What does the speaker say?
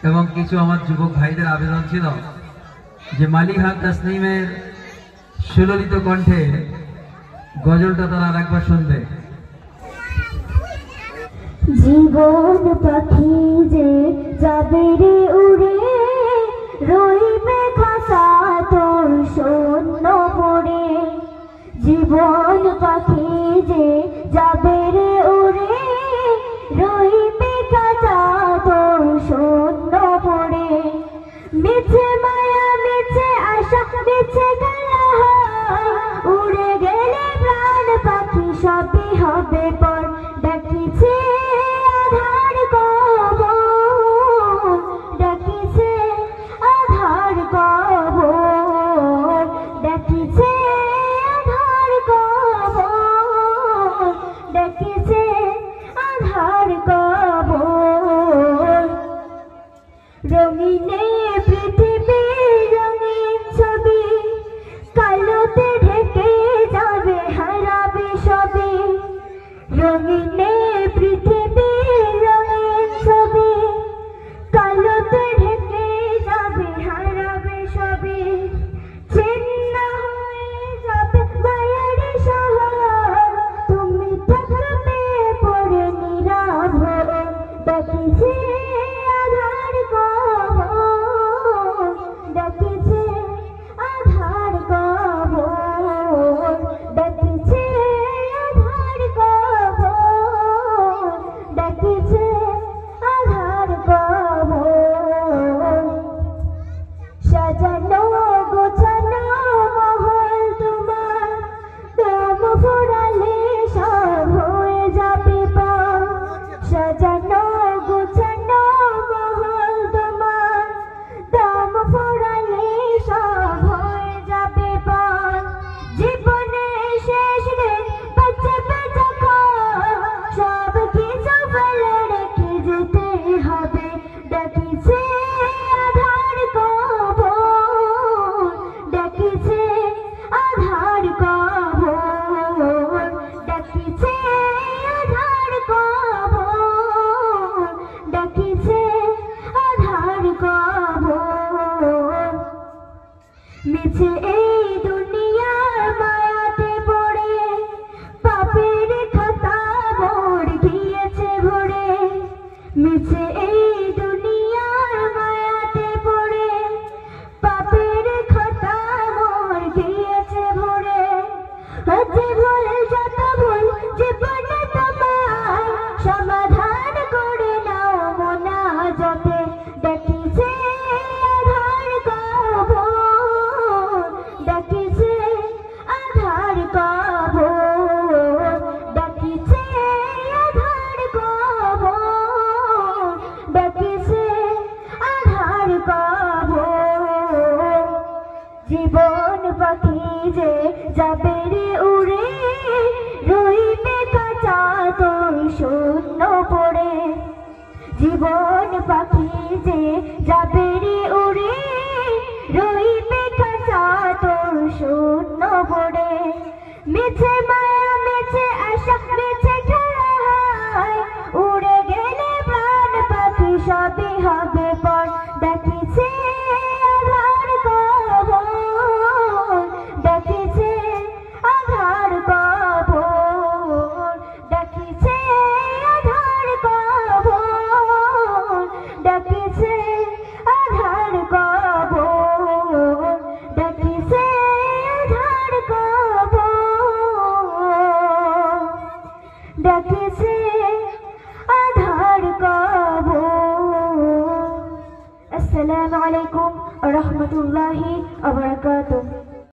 এবং কিছু আমার যুবক ভাইদের আবেদন ছিল যে মালিহা তাসনিমের সুললিত কণ্ঠে গজলটা তারা আরেকবার শুনবে। জীবন পাখি যে যাবে রে উড়ে, রইবে খাসা তোর শূন্য পড়ে। জীবন পাখি যে যাবে রে উড়ে, রইবে খাসা তোর শূন্য পড়ে। মিছে মায়া মিছে আশা মিছে খেলা, উড়ে গেলে প্রাণ পাখি সবই হবে পর। ডাকিছে আধার কবর, ডাকিছে আধার কবর, ডাকিছে আধার কবর, ডাকিছে আধার কবর। রঙিনে পৃথিবী রঙিন ছবি, কালোতে ঢেকে যাবে হারাবে সবে। রঙিনে পৃথিবী রঙিন ছবি, কালোতে ঢেকে যাবে হারাবে সবে। ছিন্ন হয়ে যাবে মায়ের শহর, তুমি থাকবে পড়ে নীরব হয়ে। ডাকিছে আধার কবর, ডাকিছে আধার কবর, ডাকিছে আধার কবর, ডাকিছে আধার কবর। সাজানো গোছানো মহল তোমার, দম ফোরালে সব হয়ে যাবে পার। সাজানো গোছানো মহল তোমার, দম ফোরালে সব হয়ে যাবে পার। জীবনে শেষ দিন বাঁচবে যখন, সব কিছু ফেলে রেখে যেতে হবে। ডাকিছে আধার কবর, ডাকিছে আধার কবর, ডাকিছে আধার কবর, ডাকিছে আধার কবর। মিছে এই দুনিয়ার মায়াতে পড়ে, পাপের খাতা মোর গিয়েছে ভরে। মিছে এই দুনিয়ার মায়াতে পড়ে, পাপের খাতা মোর গিয়েছে ভরে। হতে ভুল যত ভুল জীবনে তোমার, সমাধান করে নাও মোনাজাতে। ডাকিছে আধার কবর, ডাকিছে আধার কবর, ডাকিছে আধার কবর, ডাকিছে আধার কবর। জীবন পাখি যে যাবে রে উড়ে, রইবে কাঁচা তোর শূন্য পড়ে। জীবন পাখি যে যাবে রে উড়ে, রইবে কাঁচা তোর শূন্য পড়ে। মিছে মায়া মিছে আশা মিছে খেলা, উড়ে গেলে প্রাণ পাখি সবই হবে পর। ডাকিছে আধার কবর, ডাকিছে আধার কবর, ডাকিছে আধার কবর, ডাকিছে আধার কবর, ডাকিছে আধার কবর, ডাকিছে আধার কবর। আসসালামু আলাইকুম ওয়া রাহমাতুল্লাহি ওয়া বারাকাতুহু।